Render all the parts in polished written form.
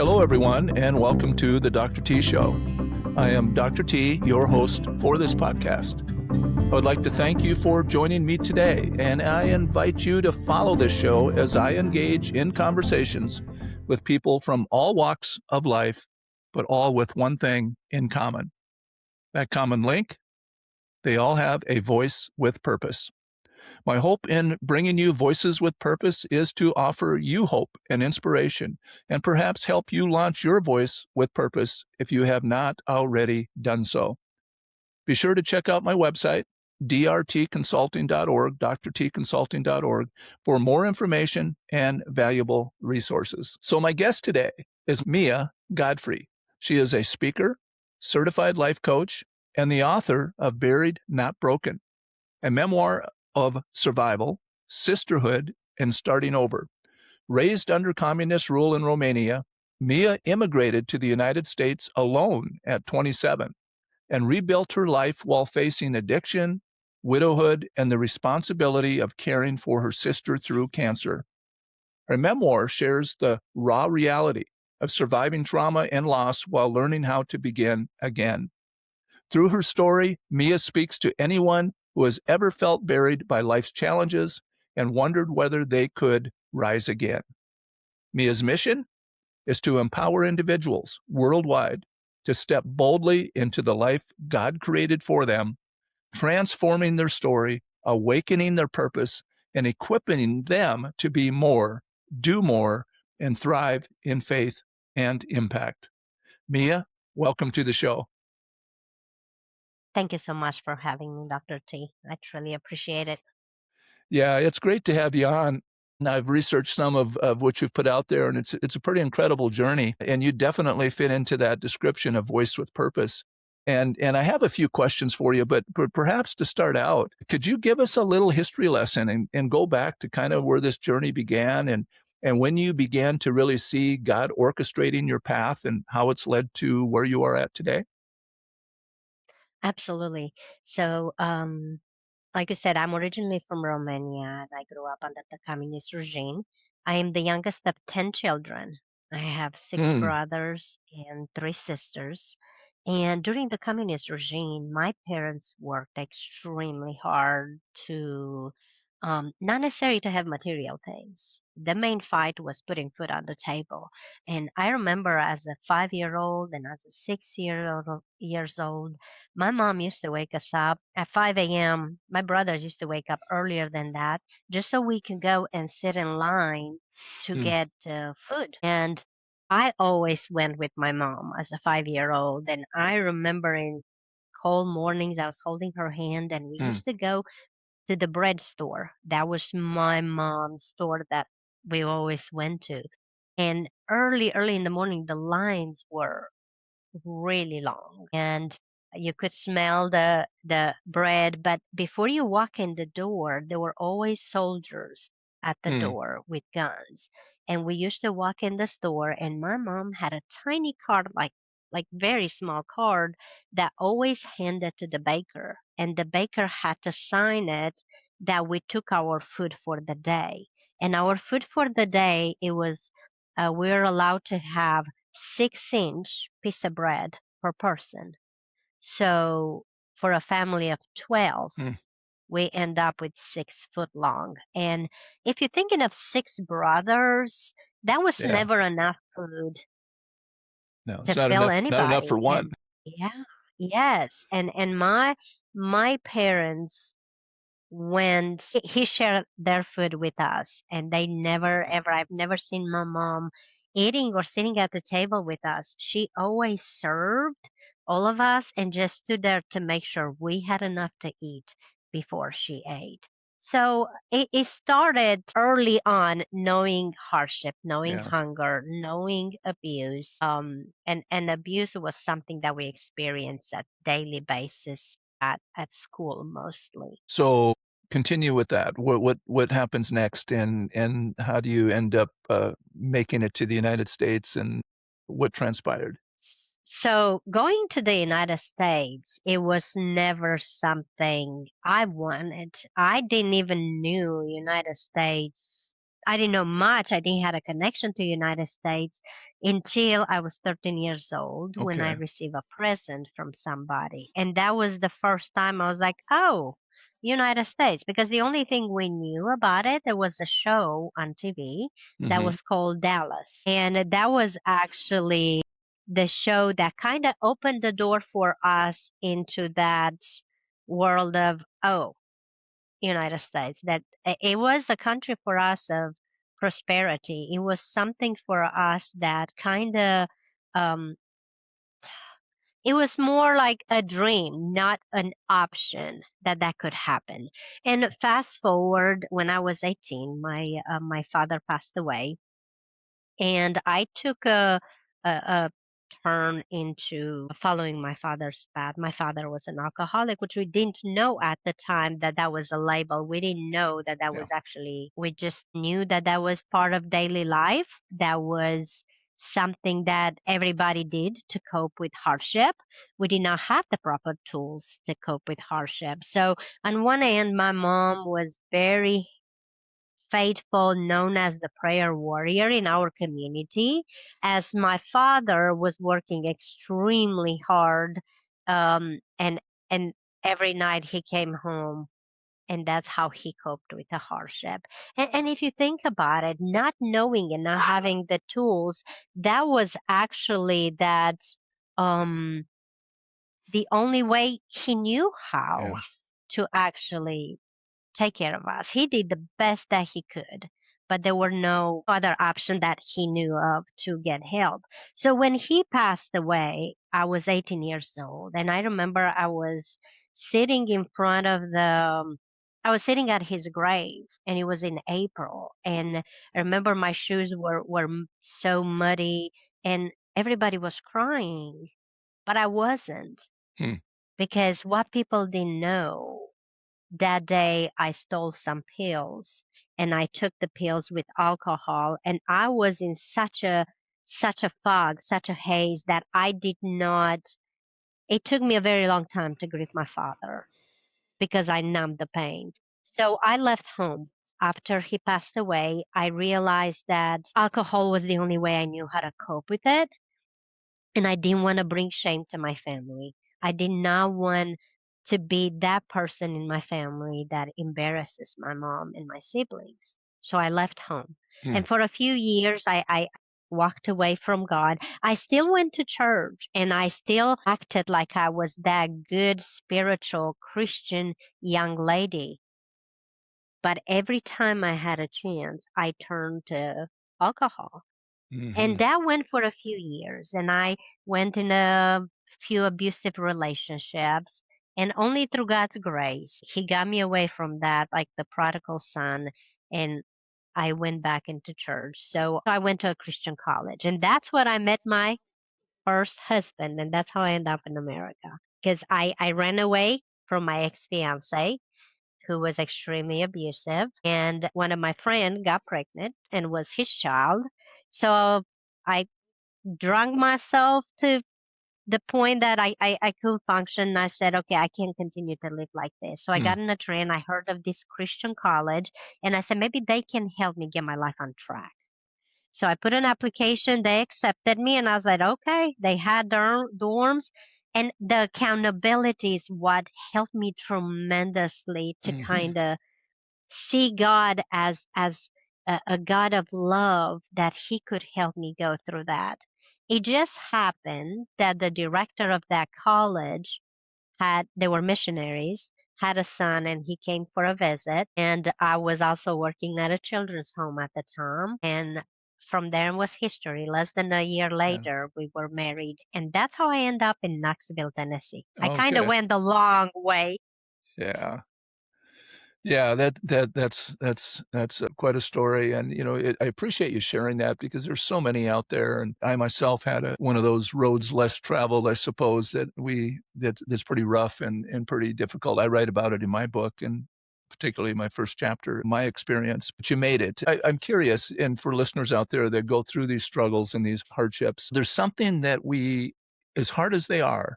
Hello, everyone, and welcome to the Dr. T Show. I am Dr. T, your host for this podcast. I would like to thank you for joining me today, and I invite you to follow this show as I engage in conversations with people from all walks of life, but all with one thing in common. That common link, they all have a voice with purpose. My hope in bringing you Voices with Purpose is to offer you hope and inspiration and perhaps help you launch your voice with purpose if you have not already done so. Be sure to check out my website, drtconsulting.org, drtconsulting.org, for more information and valuable resources. So my guest today is Mia Godfrey. She is a speaker, certified life coach, and the author of Buried, Not Broken, a memoir of survival, sisterhood, and starting over. Raised under communist rule in Romania, Mia immigrated to the United States alone at 27 and rebuilt her life while facing addiction, widowhood, and the responsibility of caring for her sister through cancer. Her memoir shares the raw reality of surviving trauma and loss while learning how to begin again. Through her story, Mia speaks to anyone who has ever felt buried by life's challenges and wondered whether they could rise again. Mia's mission is to empower individuals worldwide to step boldly into the life God created for them, transforming their story, awakening their purpose, and equipping them to be more, do more, and thrive in faith and impact. Mia, welcome to the show. Thank you so much for having me, Dr. T. I truly appreciate it. Yeah, it's great to have you on. I've researched some of what you've put out there, and it's a pretty incredible journey. And you definitely fit into that description of voice with purpose. And I have a few questions for you, but perhaps to start out, could you give us a little history lesson and go back to kind of where this journey began and when you began to really see God orchestrating your path and how it's led to where you are at today? Absolutely. So, like you said, I'm originally from Romania and I grew up under the communist regime. I am the youngest of 10 children. I have six Hmm. brothers and three sisters. And during the communist regime, my parents worked extremely hard to, not necessarily to have material things. The main fight was putting food on the table. And I remember as a 5 year old and as a 6 years old, my mom used to wake us up at 5 a.m. My brothers used to wake up earlier than that just so we can go and sit in line to Hmm. get food. And I always went with my mom as a 5 year old. And I remember in cold mornings, I was holding her hand and we Hmm. used to go to the bread store. That was my mom's store that we always went to. And early in the morning, the lines were really long and you could smell the bread, but before you walk in the door there were always soldiers at the Hmm. door with guns. And we used to walk in the store and my mom had a tiny card, like very small card, that always handed to the baker, and the baker had to sign it that we took our food for the day. And our food for the day, it was we were allowed to have 6-inch piece of bread per person. So for a family of 12, Hmm. we end up with 6 foot long. And if you're thinking of six brothers, that was Yeah. never enough food No, to it's not fill enough. Not enough anybody. for one. And yeah, yes. And my parents, when he shared their food with us, and they never ever, I've never seen my mom eating or sitting at the table with us. She always served all of us and just stood there to make sure we had enough to eat before she ate. So it started early on, knowing hardship, knowing Yeah. hunger, knowing abuse. And abuse was something that we experienced at daily basis at school mostly. So continue with that. What happens next, and how do you end up making it to the United States, and what transpired? So going to the United States, it was never something I wanted. I didn't even knew United States. I didn't know much. I didn't have a connection to United States until I was 13 years old when I Okay. received a present from somebody. And that was the first time I was like, oh, United States, because the only thing we knew about it, there was a show on TV that Mhm. was called Dallas. And that was actually the show that kind of opened the door for us into that world of, oh, United States, that it was a country for us of prosperity. It was something for us that kind of, um, it was more like a dream, not an option that that could happen. And fast forward, when I was 18, my father passed away, and I took a turn into following my father's path. My father was an alcoholic, which we didn't know at the time that that was a label. We didn't know that that Yeah. was actually, we just knew that that was part of daily life. That was something that everybody did to cope with hardship. We did not have the proper tools to cope with hardship. So on one hand, my mom was very faithful, known as the prayer warrior in our community, as my father was working extremely hard, and every night he came home, and that's how he coped with the hardship. And if you think about it, not knowing and not having the tools, that was actually that um, the only way he knew how Yeah. to actually take care of us. He did the best that he could, but there were no other option that he knew of to get help. So when he passed away, I was 18 years old, and I remember I was sitting in front of I was sitting at his grave, and it was in April, and I remember my shoes were so muddy, and everybody was crying, but I wasn't, Hmm. because what people didn't know, that day I stole some pills, and I took the pills with alcohol, and I was in such a fog, such a haze, that I did not, it took me a very long time to grieve my father because I numbed the pain. So I left home. After he passed away, I realized that alcohol was the only way I knew how to cope with it, and I didn't want to bring shame to my family. I did not want to be that person in my family that embarrasses my mom and my siblings. So I left home. Hmm. And for a few years, I walked away from God. I still went to church, and I still acted like I was that good spiritual Christian young lady. But every time I had a chance, I turned to alcohol, and Mhm. that went for a few years, and I went in a few abusive relationships. And only through God's grace, He got me away from that, like the prodigal son, and I went back into church. So I went to a Christian college, and that's what I met my first husband, and that's how I ended up in America. Because I ran away from my ex fiance, who was extremely abusive, and one of my friend got pregnant and was his child. So I drunk myself to the point that I couldn't function. I said, okay, I can't continue to live like this. So I Hmm. got in a train. I heard of this Christian college, and I said, maybe they can help me get my life on track. So I put an application. They accepted me, and I was like, okay. They had dorms, and the accountability is what helped me tremendously to Mhm. kind of see God as a God of love, that He could help me go through that. It just happened that the director of that college had, they were missionaries, had a son, and he came for a visit. And I was also working at a children's home at the time. And from there was history. Less than a year Yeah. later, we were married. And that's how I ended up in Knoxville, Tennessee. I kind of Okay. went the long way. Yeah. Yeah, that's quite a story, and, I appreciate you sharing that because there's so many out there, and I myself had one of those roads less traveled, I suppose, that's pretty rough and pretty difficult. I write about it in my book, and particularly my first chapter, my experience, but you made it. I'm curious, and for listeners out there that go through these struggles and these hardships, there's something that as hard as they are,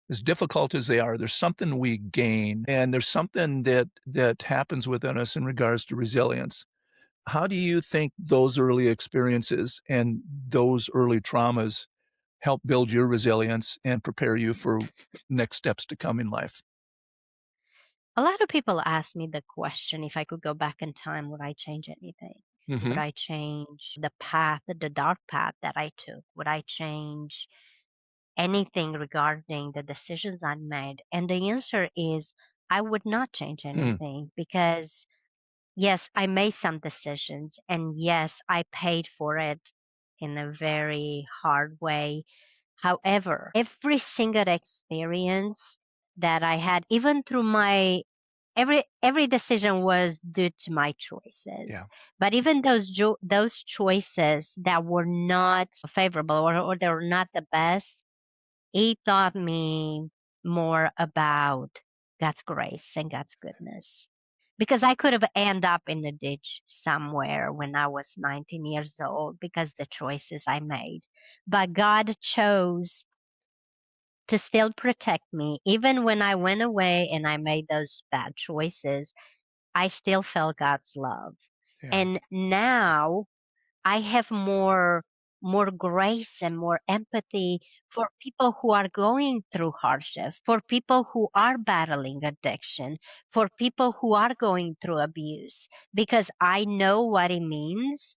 as difficult as they are, there's something we gain, and there's something that happens within us in regards to resilience. How do you think those early experiences and those early traumas help build your resilience and prepare you for next steps to come in life? A lot of people ask me the question, if I could go back in time, would I change anything? Would Mhm. I change the path, the dark path that I took? Would I change anything regarding the decisions I made? And the answer is I would not change Hmm. anything because, yes, I made some decisions, and yes, I paid for it in a very hard way. However, every single experience that I had, even through my every decision was due to my choices. Yeah. But even those choices that were not favorable, or they were not the best, it taught me more about God's grace and God's goodness. Because I could have ended up in a ditch somewhere when I was 19 years old because the choices I made. But God chose to still protect me. Even when I went away and I made those bad choices, I still felt God's love. Yeah. And now I have more grace and more empathy for people who are going through hardships, for people who are battling addiction, for people who are going through abuse, because I know what it means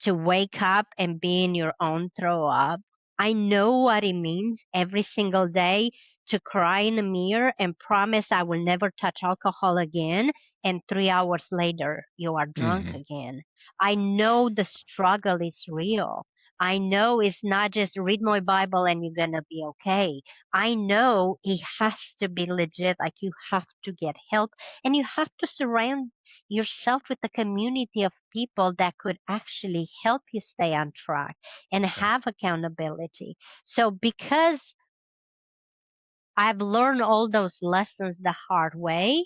to wake up and be in your own throw up. I know what it means every single day to cry in a mirror and promise I will never touch alcohol again. And 3 hours later, you are drunk Mhm. again. I know the struggle is real. I know it's not just read my Bible and you're going to be okay. I know it has to be legit. Like, you have to get help and you have to surround yourself with a community of people that could actually help you stay on track and Yeah. have accountability. So, because I've learned all those lessons the hard way,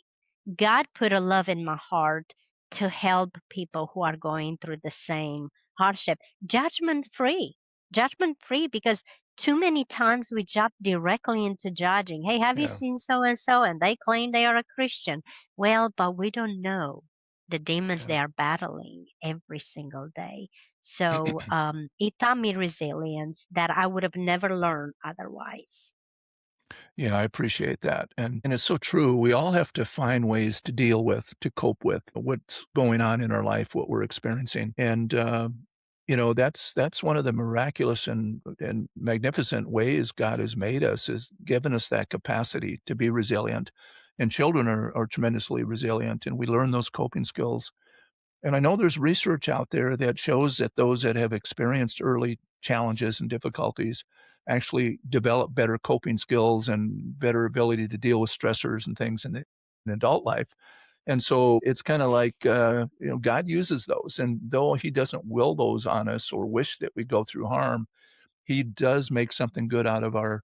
God put a love in my heart to help people who are going through the same hardship, judgment free. Judgment free, because too many times we jump directly into judging. Hey, have you Yeah. seen so and so? And they claim they are a Christian. Well, but we don't know the demons Yeah. they are battling every single day. So it taught me resilience that I would have never learned otherwise. Yeah, I appreciate that, and it's so true. We all have to find ways to deal with, to cope with what's going on in our life, what we're experiencing, and, that's one of the miraculous and magnificent ways God has made us, is given us that capacity to be resilient, and children are tremendously resilient, and we learn those coping skills. And I know there's research out there that shows that those that have experienced early challenges and difficulties actually develop better coping skills and better ability to deal with stressors and things in adult life. And so it's kind of like, God uses those. And though he doesn't will those on us or wish that we go through harm, he does make something good out of our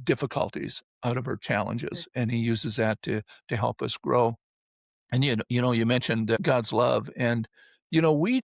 difficulties, out of our challenges. And he uses that to help us grow. And you mentioned God's love, and we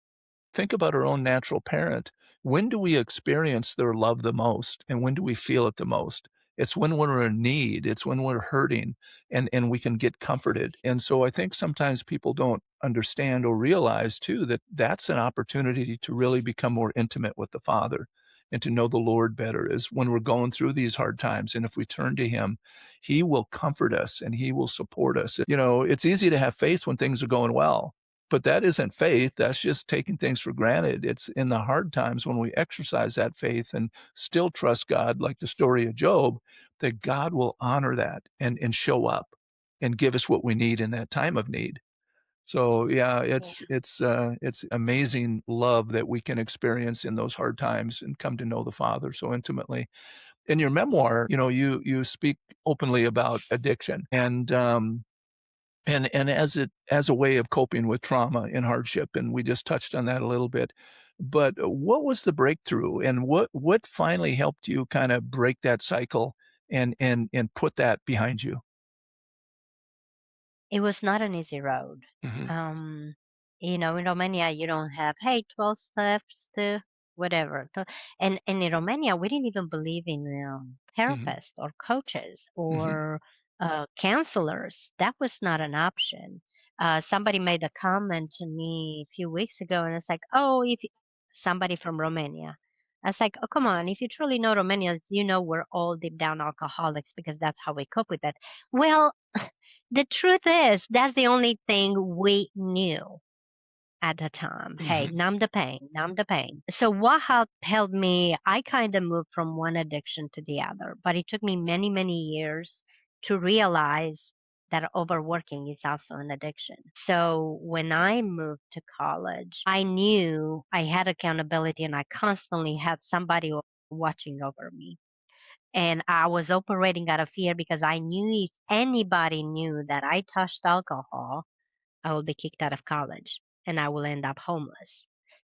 think about our own natural parent. When do we experience their love the most, and when do we feel it the most? It's when we're in need. It's when we're hurting, and we can get comforted. And so I think sometimes people don't understand or realize too that that's an opportunity to really become more intimate with the Father and to know the Lord better, is when we're going through these hard times. And if we turn to Him, He will comfort us and He will support us. It's easy to have faith when things are going well, but that isn't faith, that's just taking things for granted. It's in the hard times when we exercise that faith and still trust God, like the story of Job, that God will honor that and show up and give us what we need in that time of need. So, yeah, it's amazing love that we can experience in those hard times and come to know the Father so intimately. In your memoir, you speak openly about addiction and as a way of coping with trauma and hardship, and we just touched on that a little bit. But what was the breakthrough, and what finally helped you kinda break that cycle and put that behind you? It was not an easy road. Mhm, Um, in Romania, you don't have, hey, 12 steps to whatever. And in Romania, we didn't even believe in mhm, therapists or coaches mhm, or counselors. That was not an option. Somebody made a comment to me a few weeks ago, and it's like, oh, if somebody from Romania. I was like, oh, come on, if you truly know Romanians, you know we're all deep down alcoholics because that's how we cope with it. Well, the truth is, that's the only thing we knew at the time. Hey, Hmm. numb the pain, numb the pain. So what helped me, I kind of moved from one addiction to the other, but it took me many, many years to realize that overworking is also an addiction. So when I moved to college, I knew I had accountability and I constantly had somebody watching over me. And I was operating out of fear because I knew if anybody knew that I touched alcohol, I will be kicked out of college and I will end up homeless.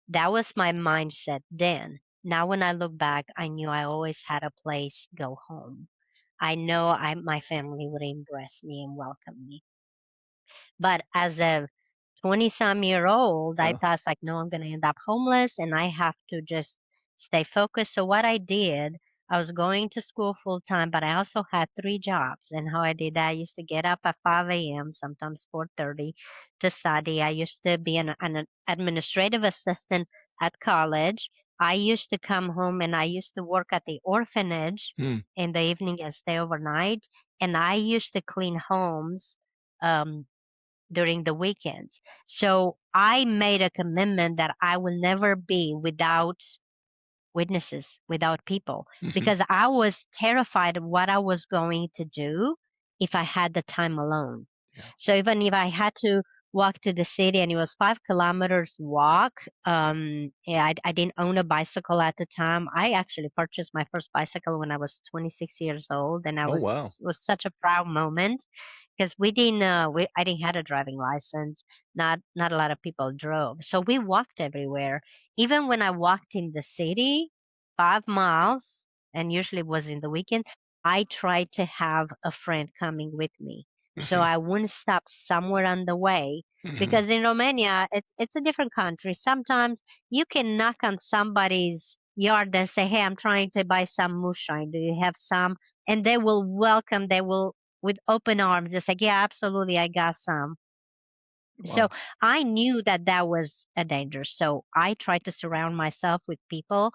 That was my mindset then. Now, when I look back, I knew I always had a place to go home. I know my family would embrace me and welcome me. But as a 20-some-year-old, I Yeah. thought like, no, I'm going to end up homeless and I have to just stay focused. So what I did, I was going to school full time, but I also had three jobs. And how I did that, I used to get up at 5 a.m., sometimes 4:30 to study. I used to be an administrative assistant at college. I used to come home and I used to work at the orphanage Hmm. in the evening and stay overnight. And I used to clean homes. Um, during the weekends. So I made a commitment that I will never be without witnesses, without people, Hmm. because I was terrified of what I was going to do if I had the time alone. Yeah. So even if I had to walk to the city and it was 5 kilometers walk, yeah, I didn't own a bicycle at the time. I actually purchased my first bicycle when I was 26 years old, and I Oh, wow. was such a proud moment because I didn't have a driving license. Not a lot of people drove, so we walked everywhere. Even when I walked in the city, 5 miles, and usually was in the weekend, I tried to have a friend coming with me. So Hmm. I wouldn't stop somewhere on the way Hmm. because in Romania, it's a different country. Sometimes you can knock on somebody's yard and say, "Hey, I'm trying to buy some moonshine. Do you have some?" And they will welcome. They will with open arms, just like, "Yeah, absolutely, I got some." So Wow. I knew that that was a danger. So I tried to surround myself with people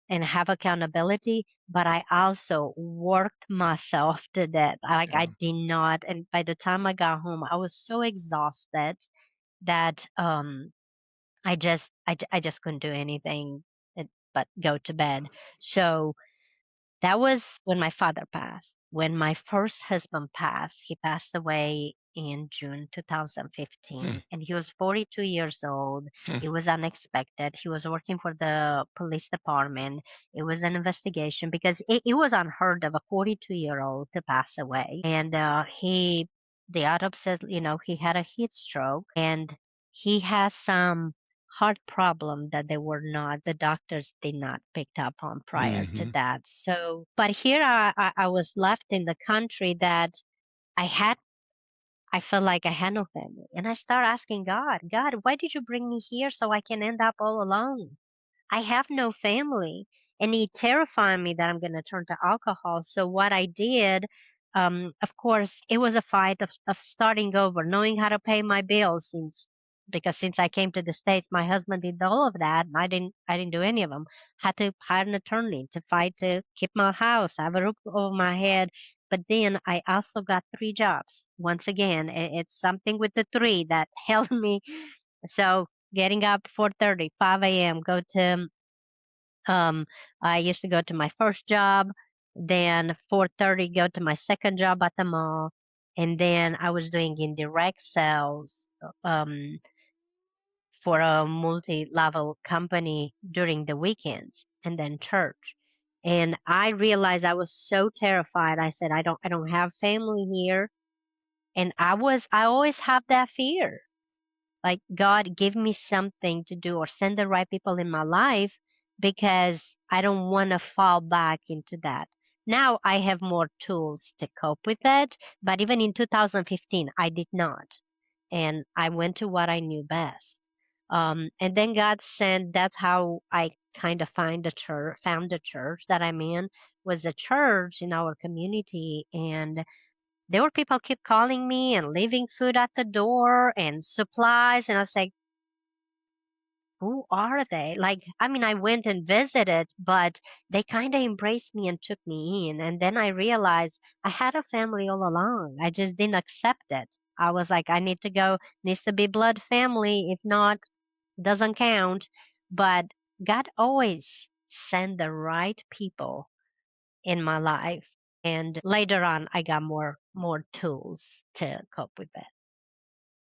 and have accountability, but I also worked myself to death. I Yeah. did not, and by the time I got home, I was so exhausted that I just couldn't do anything but go to bed. So that was when my father passed. When my first husband passed, he passed away in June Hmm. 2015, and he was 42 years old. Hmm. It was unexpected. He was working for the police department. It was an investigation because it was unheard of a 42-year-old to pass away. And the autopsy said, he had a heat stroke and he had some heart problem that the doctors did not pick up on prior to Hmm. that. So, but here I was left in the country that I had, I felt like I had no family. And I started asking God, why did you bring me here so I can end up all alone? I have no family, and it terrified me that I'm going to turn to alcohol. So what I did, of course, it was a fight of starting over, knowing how to pay my bills since I came to the States, my husband did all of that. And I didn't do any of them. Had to hire an attorney to fight to keep my house, have a roof over my head. But then I also got three jobs. Once again, it's something with the three that held me. So getting up 4:30, 5 a.m., go to um I used to go to my first job, then 4:30 go to my second job at the mall, and then I was doing indirect sales for a multi-level company during the weekends and then church. And I realized I was so terrified. I said I don't have family here, and I always have that fear like, God, give me something to do or send the right people in my life because I don't want to fall back into that. Now I have more tools to cope with it, but even in 2015, I did not. And I went to what I knew best. And then God sent, that's how I kind of found the church that I'm in, was a church in our community. And There were people keep calling me and leaving food at the door and supplies, and I was like, who are they? Like, I mean, I went and visited, but they kind of embraced me and took me in. And then I realized I had a family all along. I just didn't accept it. I was like, I need to go, needs to be blood family. If not, doesn't count. But God always sent the right people in my life. And later on, I got more tools to cope with that.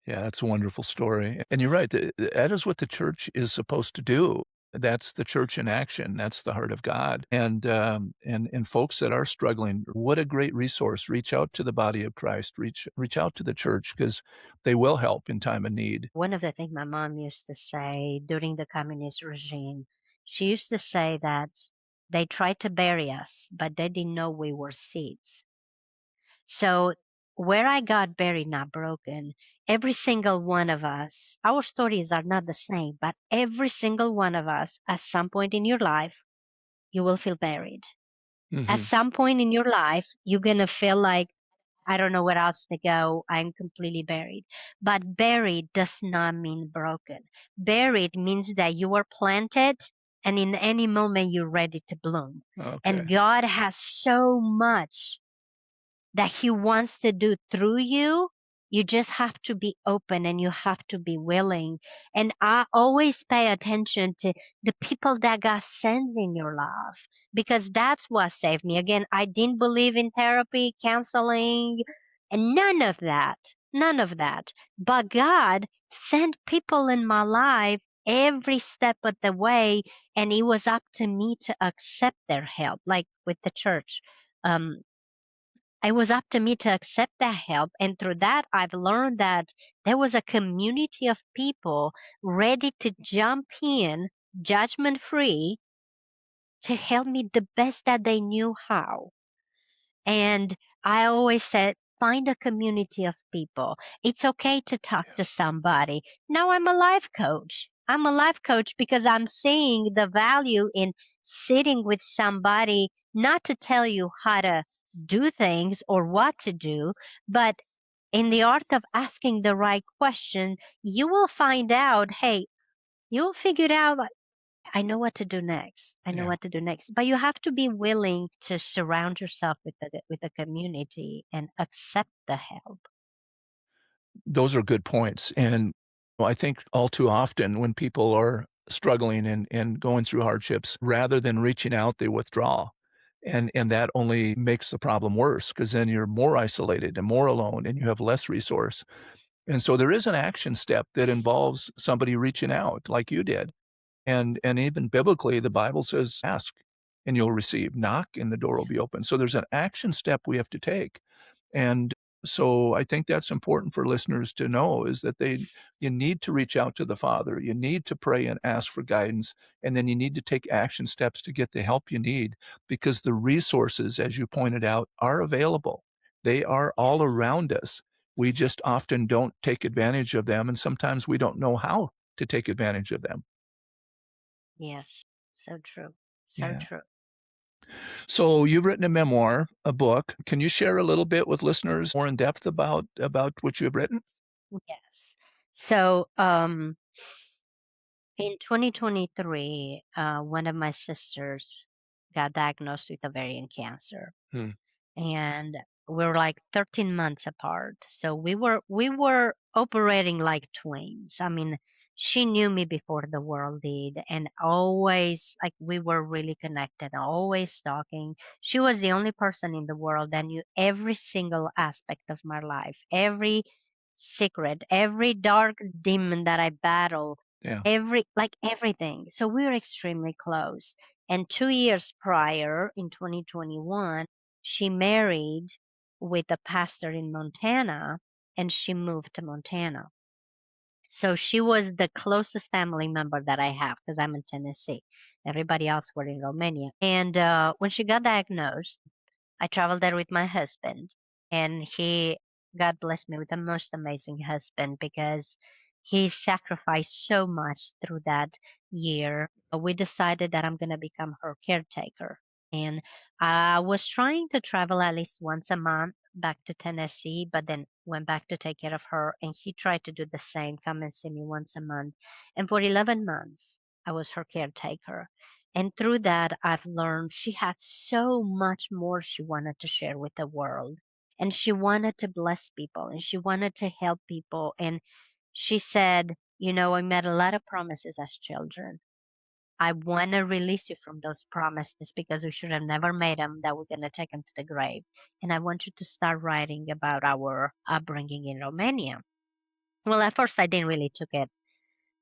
Yeah, that's a wonderful story, and you're right, that is what the church is supposed to do. That's the church in action, that's the heart of God, and folks that are struggling, what a great resource. Reach out to the body of Christ, reach out to the church because they will help in time of need. One of the things my mom used to say during the communist regime, she used to say that they tried to bury us, but they didn't know we were seeds. So where I got buried, not broken, every single one of us, our stories are not the same, but every single one of us, at some point in your life, you will feel buried. At Mhm. some point in your life, you're going to feel like, I don't know where else to go. I'm completely buried. But buried does not mean broken. Buried means that you are planted and in any moment you're ready to bloom. And Okay. God has so much that he wants to do through you. You just have to be open and you have to be willing. And I always pay attention to the people that God sends in your life because that's what saved me. Again, I didn't believe in therapy, counseling, and none of that. None of that. But God sent people in my life every step of the way, and it was up to me to accept their help, like with the church. Um, it was up to me to accept that help. And through that, I've learned that there was a community of people ready to jump in, judgment free, to help me the best that they knew how. And I always said, find a community of people. It's okay to talk to somebody. Now I'm a life coach. I'm a life coach because I'm seeing the value in sitting with somebody, not to tell you how to do things or what to do, but in the art of asking the right question, you will find out, hey, you'll figure it out. I know what to do next. I know Yeah. what to do next. But you have to be willing to surround yourself with a community and accept the help. Those are good points, and I think all too often when people are struggling and going through hardships, rather than reaching out, they withdraw, and that only makes the problem worse because then you're more isolated and more alone, and you have less resource, and so there is an action step that involves somebody reaching out like you did, and even biblically, the Bible says, "Ask, and you'll receive. Knock, and the door will be open." So there's an action step we have to take, and so I think that's important for listeners to know is that you need to reach out to the Father. You need to pray and ask for guidance, and then you need to take action steps to get the help you need because the resources, as you pointed out, are available. They are all Yes. around us. We just often don't take advantage of them, and sometimes we don't know how to take advantage of them. Yes. So true. So Yeah. true. So you've written a memoir, a book. Can you share a little bit with listeners more in depth about what you have written? Yes. So in 2023, one of my sisters got diagnosed with ovarian cancer. Hmm. And we're like 13 months apart. So we were operating like twins. I mean, she knew me before the world did, and always like we were really connected, always talking. She was the only person in the world that knew every single aspect of my life, every secret, every dark demon that I battled, Yeah. everything. So we were extremely close. And 2 years prior, in 2021, she married with a pastor in Montana and she moved to Montana. So she was the closest family member that I have because I'm in Tennessee. Everybody else were in Romania. And when she got diagnosed, I traveled there with my husband, and God bless me with the most amazing husband because he sacrificed so much through that year. We decided that I'm going to become her caretaker. And I was trying to travel at least once a month. back to Tennessee, but then went back to take care of her. And he tried to do the same, come and see me once a month. And for 11 months, I was her caretaker. And through that, I've learned she had so much more she wanted to share with the world. And she wanted to bless people and she wanted to help people. And she said, I made a lot of promises as children. I want to release you from those promises because we should have never made them, that we're going to take them to the grave. And I want you to start writing about our upbringing in Romania. Well, at first I didn't really took it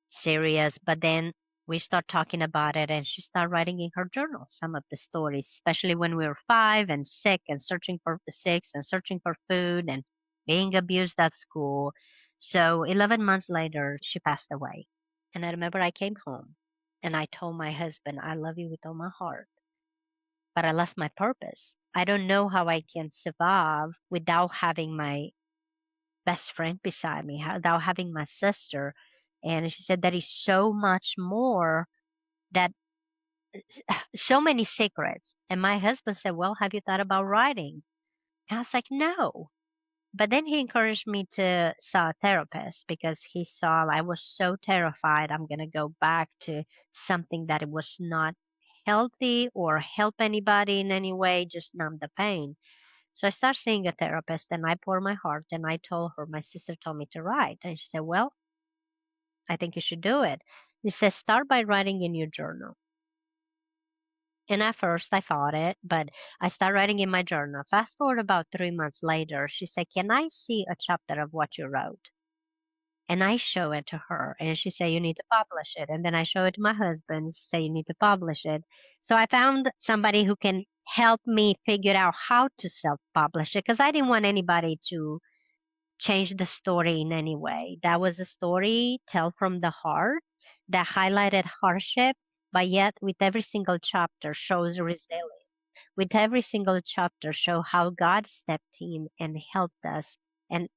serious, but then we start talking about it and she started writing in her journal some of the stories, especially when we were 5 and 6 and searching for the six and searching for food and being abused at school. So 11 months later, she passed away. And I remember I came home and I told my husband, I love you with all my heart, but I lost my purpose. I don't know how I can survive without having my best friend beside me, without having my sister. And she said, that is so much more, that so many secrets. And my husband said, well, have you thought about writing? And I was like, no. But then he encouraged me to see a therapist because he saw I was so terrified I'm going to go back to something that it was not healthy or help anybody in any way, just numb the pain. So I started seeing a therapist and I poured my heart and I told her, my sister told me to write. And she said, well, I think you should do it. She says, start by writing in your journal. And at first I fought it, but I started writing in my journal. Fast forward about 3 months later, she said, can I see a chapter of what you wrote? And I show it to her and she said, you need to publish it. And then I show it to my husband. She said, you need to publish it. So I found somebody who can help me figure out how to self-publish it because I didn't want anybody to change the story in any way. That was a story tell from the heart that highlighted hardship, but yet with every single chapter shows resilience. With every single chapter show how God stepped in and helped us and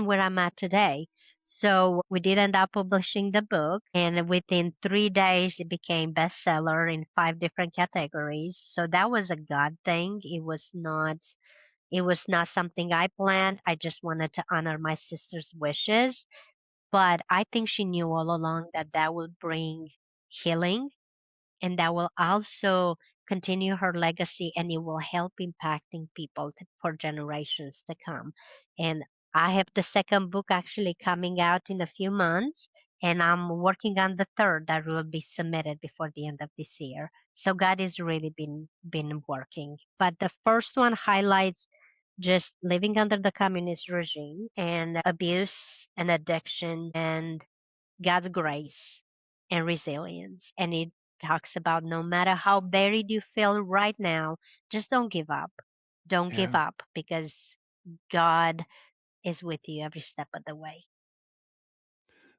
where I'm at today. So we did end up publishing the book and within 3 days it became bestseller in 5 different categories. So that was a God thing. It was not something I planned. I just wanted to honor my sister's wishes. But I think she knew all along that that would bring healing and that will also continue her legacy and it will help impacting people for generations to come. And I have the second book actually coming out in a few months and I'm working on the third that will be submitted before the end of this year. So God has really been working. But the first one highlights just living under the communist regime and abuse and addiction and God's grace and resilience. And it talks about no matter how buried you feel right now, just don't give up. Don't give Yeah. up because God is with you every step of the way.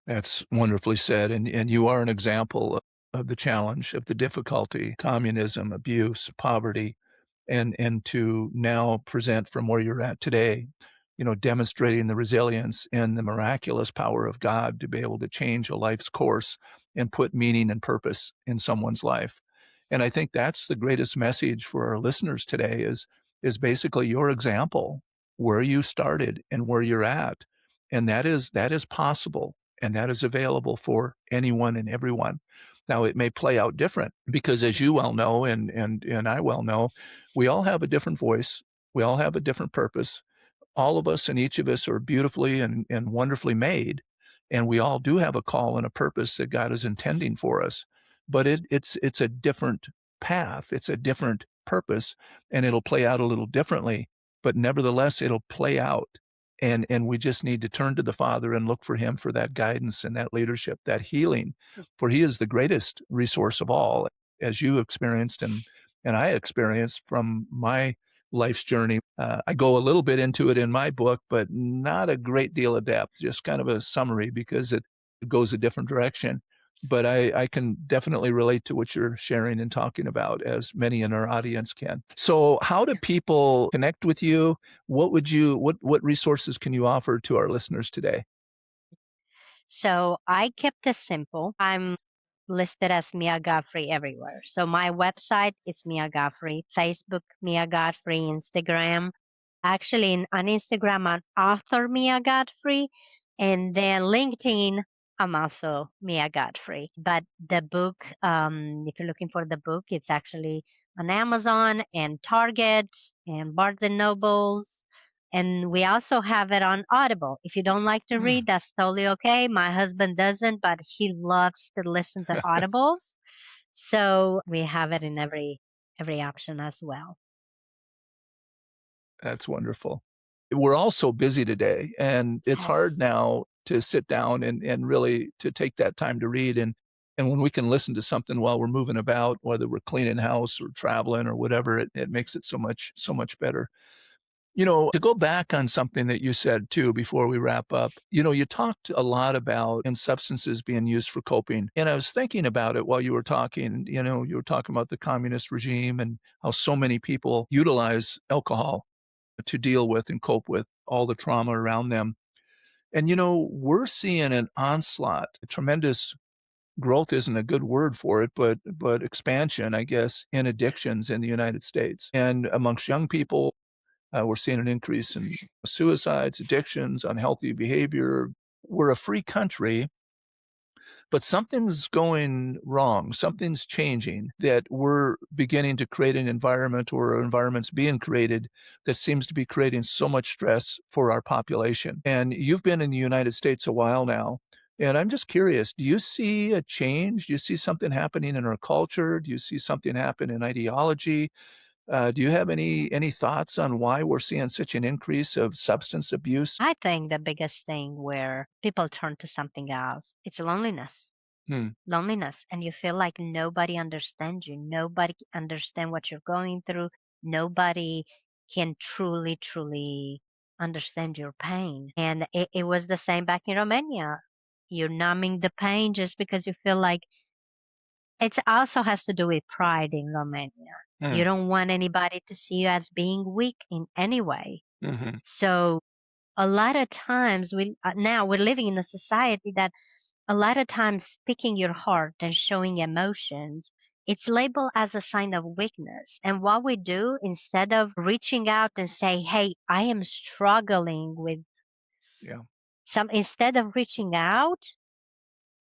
That's wonderfully said, and you are an example of the challenge, of the difficulty, communism, abuse, poverty, and to now present from where you're at today, demonstrating the resilience and the miraculous power of God to be able to change a life's course and put meaning and purpose in someone's life. And I think that's the greatest message for our listeners today is basically your example, where you started and where you're at. And that is possible and that is available for anyone and everyone. Now it may play out different because as you well know and I well know, we all have a different voice. We all have a different purpose. All of us and each of us are beautifully and wonderfully made, and we all do have a call and a purpose that God is intending for us. But it's a different path. It's a different purpose, and it'll play out a little differently, but nevertheless, it'll play out. And we just need to turn to the Father and look for Him for that guidance and that leadership, that healing, for He is the greatest resource of all, as you experienced and I experienced from my life's journey. I go a little bit into it in my book, but not a great deal of depth, just kind of a summary because it goes a different direction. But I can definitely relate to what you're sharing and talking about, as many in our audience can. So, how do people connect with you? What resources can you offer to our listeners today? So I kept it simple. I'm listed as Mia Godfrey everywhere. So my website is Mia Godfrey, Facebook Mia Godfrey, Instagram. Actually, on Instagram, on author Mia Godfrey, and then LinkedIn, I'm also Mia Godfrey. But the book, if you're looking for the book, it's actually on Amazon and Target and Barnes and Nobles. And we also have it on Audible. If you don't like to Hmm. read, that's totally okay. My husband doesn't, but he loves to listen to Audibles. So we have it in every option as well. That's wonderful. We're all so busy today, and it's Yes. hard now to sit down and really to take that time to read, and when we can listen to something while we're moving about, whether we're cleaning house or traveling or whatever, it makes it so much better. To go back on something that you said too before we wrap up, you talked a lot about and substances being used for coping. And I was thinking about it while you were talking. You were talking about the communist regime and how so many people utilize alcohol to deal with and cope with all the trauma around them. And we're seeing an onslaught, a tremendous growth isn't a good word for it, but expansion, I guess, in addictions in the United States. And amongst young people, we're seeing an increase in suicides, addictions, unhealthy behavior. We're a free country, but something's going wrong. Something's changing that we're beginning to create an environment or environments being created that seems to be creating so much stress for our population. And you've been in the United States a while now. And I'm just curious, do you see a change? Do you see something happening in our culture? Do you see something happen in ideology? Do you have any thoughts on why we're seeing such an increase of substance abuse? I think the biggest thing where people turn to something else, it's loneliness. Hmm. Loneliness. And you feel like nobody understands you. Nobody understand what you're going through. Nobody can truly, truly understand your pain. And it was the same back in Romania. You're numbing the pain just because you feel like it also has to do with pride in Romania. Hmm. You don't want anybody to see you as being weak in any way. Mhm. So a lot of times now we're living in a society that a lot of times speaking your heart and showing emotions, it's labeled as a sign of weakness. And what we do instead of reaching out and say, "Hey, I am struggling with Yeah. instead of reaching out,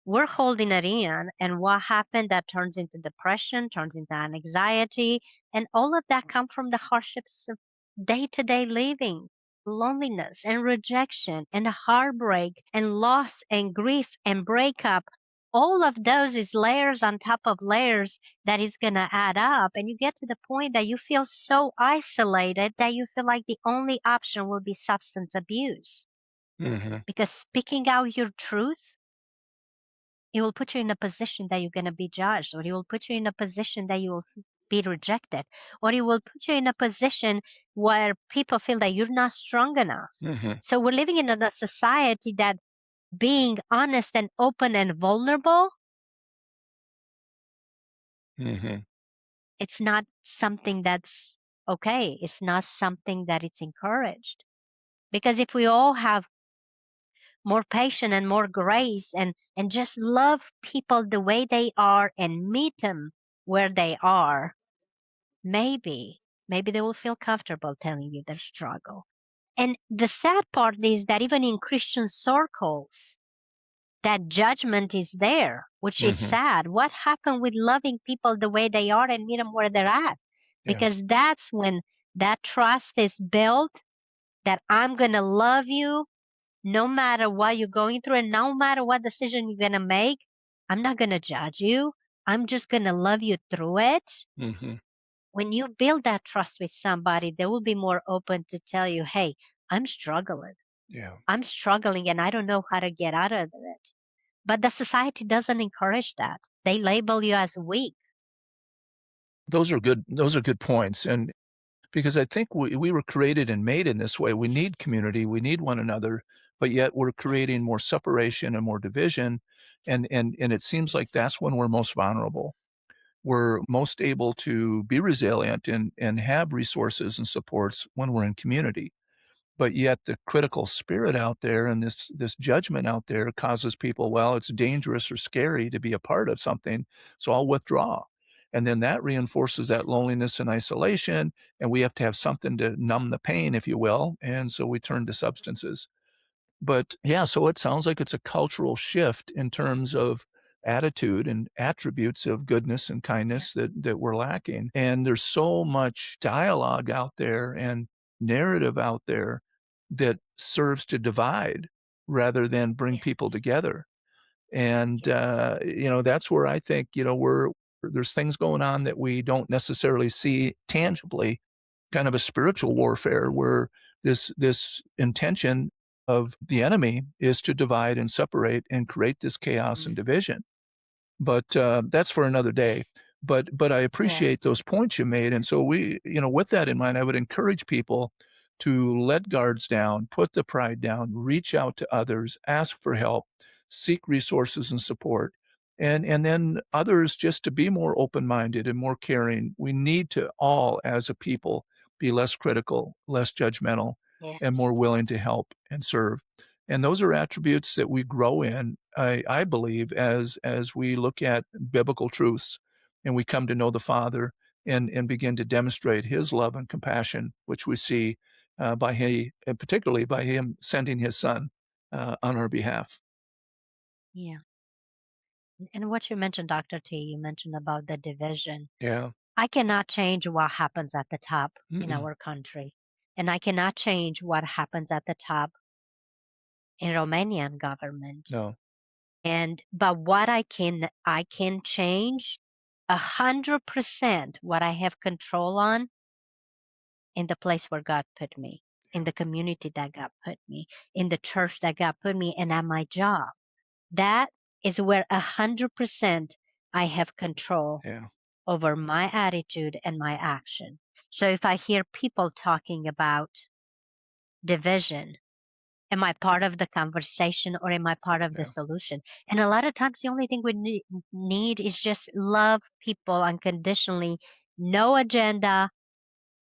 we're holding it in, and what happened that turns into depression, turns into anxiety, and all of that come from the hardships of day-to-day living, loneliness and rejection and heartbreak and loss and grief and breakup. All of those is layers on top of layers that is going to add up, and you get to the point that you feel so isolated that you feel like the only option will be substance abuse, Mhm. because speaking out your truth, it will put you in a position that you're going to be judged, or it will put you in a position that you will be rejected, or it will put you in a position where people feel that you're not strong enough. Mhm. So we're living in a society that being honest and open and vulnerable, Mhm. it's not something that's okay. It's not something that it's encouraged. Because if we all have more patience and more grace and just love people the way they are and meet them where they are, maybe they will feel comfortable telling you their struggle. And the sad part is that even in Christian circles, that judgment is there, which is Mhm. sad. What happened with loving people the way they are and meet them where they're at? Yeah. Because that's when that trust is built, that I'm going to love you no matter what you're going through and no matter what decision you're going to make. I'm not going to judge you. I'm just going to love you through it. Mhm. When you build that trust with somebody, they will be more open to tell you, hey, I'm struggling. Yeah. I'm struggling and I don't know how to get out of it. But the society doesn't encourage that. They label you as weak. Those are good points, and because I think we were created and made in this way. We need community, we need one another, but yet we're creating more separation and more division, and it seems like that's when we're most vulnerable. We're most able to be resilient and have resources and supports when we're in community. But yet the critical spirit out there and this judgment out there causes people, well, it's dangerous or scary to be a part of something, so I'll withdraw. And then that reinforces that loneliness and isolation, and we have to have something to numb the pain, if you will, and so we turn to substances. But yeah, so it sounds like it's a cultural shift in terms of attitude and attributes of goodness and Yeah. kindness that we're lacking. And there's so much dialogue out there and narrative out there that serves to divide rather than bring Yes. people together. And, Yes. that's where I think, there's things going on that we don't necessarily see tangibly, kind of a spiritual warfare where this intention of the enemy is to divide and separate and create this chaos and Mhm. division. But, that's for another day. But I Yes. appreciate those points you made, and so with that in mind, I would encourage people to let guards down, put the pride down, reach out to others, ask for help, seek resources and support, and then others just to be more open-minded and more caring. We need to all, as a people, be less critical, less judgmental, and Yes. more willing to help and serve. And those are attributes that we grow in, I believe, as we look at biblical truths and we come to know the Father and begin to demonstrate His love and compassion, which we see and particularly by Him sending His Son on our behalf. Yeah. And what you mentioned, Dr. T, you mentioned about the division. Yeah. I cannot change what happens at the top in Mm-mm. our country. And I cannot change what happens at the top in Romanian government. No. But what I can change 100% what I have control on in the place where God put me, in the community that God put me, in the church that God put me, and at my job. That is where 100% I have control Yeah. over my attitude and my action. So if I hear people talking about division, am I part of the conversation or am I part of the Yeah. solution? And a lot of times, the only thing we need is just love people unconditionally, no agenda,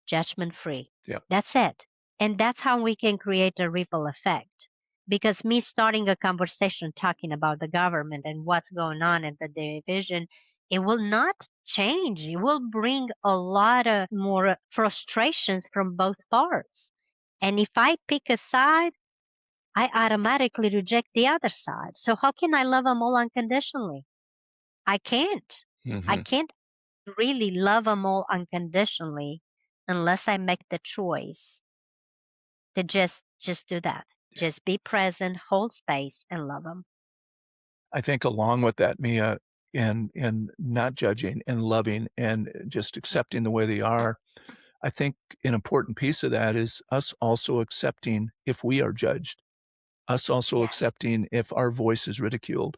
judgment free. Yeah. That's it. And that's how we can create a ripple effect. Because me starting a conversation talking about the government and what's going on and the division, it will not change. It will bring a lot of more frustrations from both parts. And if I pick a side, I automatically reject the other side. So how can I love them all unconditionally? I can't. I Hmm. can't really love them all unconditionally unless I make the choice to just do that. Yeah. Just be present, hold space, and love them. I think along with that, Mia, and not judging and loving and just accepting the way they are, I think an important piece of that is us also accepting if we are judged, us also Yes. accepting if our voice is ridiculed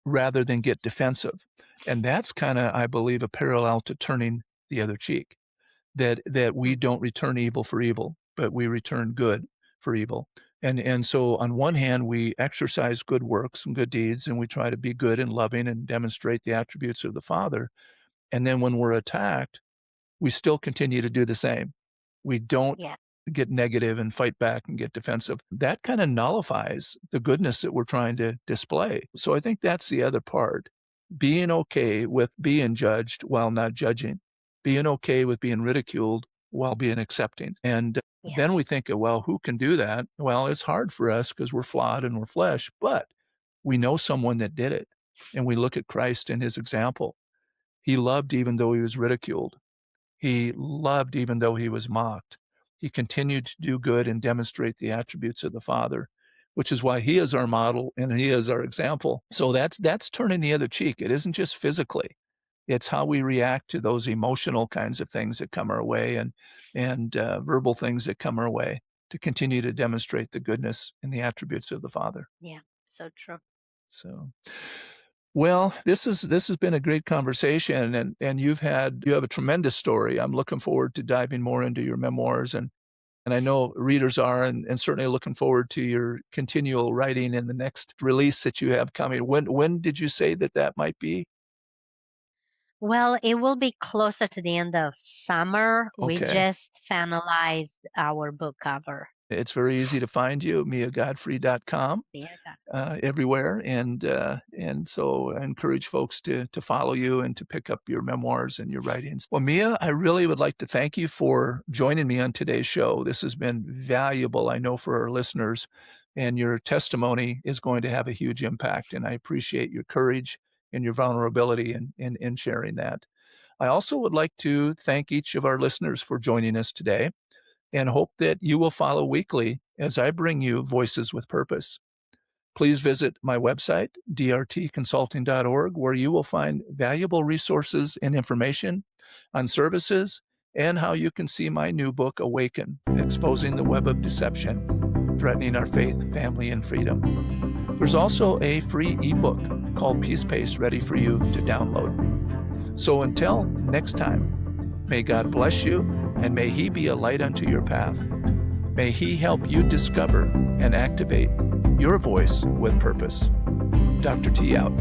rather than get defensive. And that's kinda, I believe, a parallel to turning the other cheek, that we Mhm. don't return evil for evil, but we return good for evil. And so on one hand, we exercise good works and good deeds, and we try to be good and loving and demonstrate the attributes of the Father. And then when we're attacked, we still continue to do the same. We don't Yeah. get negative and fight back and get defensive. That kind of nullifies the goodness that we're trying to display. So I think that's the other part. Being okay with being judged while not judging, being okay with being ridiculed while being accepting. And then we Yes. think, well, who can do that? Well, it's hard for us because we're flawed and we're flesh, but we know someone that did it. And we look at Christ and his example. He loved even though he was ridiculed. He loved even though he was mocked. He continued to do good and demonstrate the attributes of the Father, which is why he is our model and he is our example. So that's turning the other cheek. It isn't just physically. It's how we react to those emotional kinds of things that come our way and verbal things that come our way to continue to demonstrate the goodness and the attributes of the Father. Yeah. So true. So well, this has been a great conversation, and you have a tremendous story. I'm looking forward to diving more into your memoirs, and I know readers are, and certainly looking forward to your continual writing in the next release that you have coming. When did you say that that might be? Well, it will be closer to the end of summer. We Okay, just finalized our book cover. It's very easy to find you, miagodfrey.com. Yeah. Everywhere, and so I encourage folks to follow you and to pick up your memoirs and your writings. Well, Mia, I really would like to thank you for joining me on today's show. This has been valuable, I know, for our listeners, and your testimony is going to have a huge impact, and I appreciate your courage and your vulnerability in sharing that. I also would like to thank each of our listeners for joining us today and hope that you will follow weekly as I bring you Voices with Purpose. Please visit my website, drtconsulting.org, where you will find valuable resources and information on services and how you can see my new book, Awaken, Exposing the Web of Deception, Threatening Our Faith, Family, and Freedom. There's also a free ebook called Peace Pace ready for you to download. So until next time, may God bless you and may He be a light unto your path. May He help you discover and activate your voice with purpose. Dr. T out.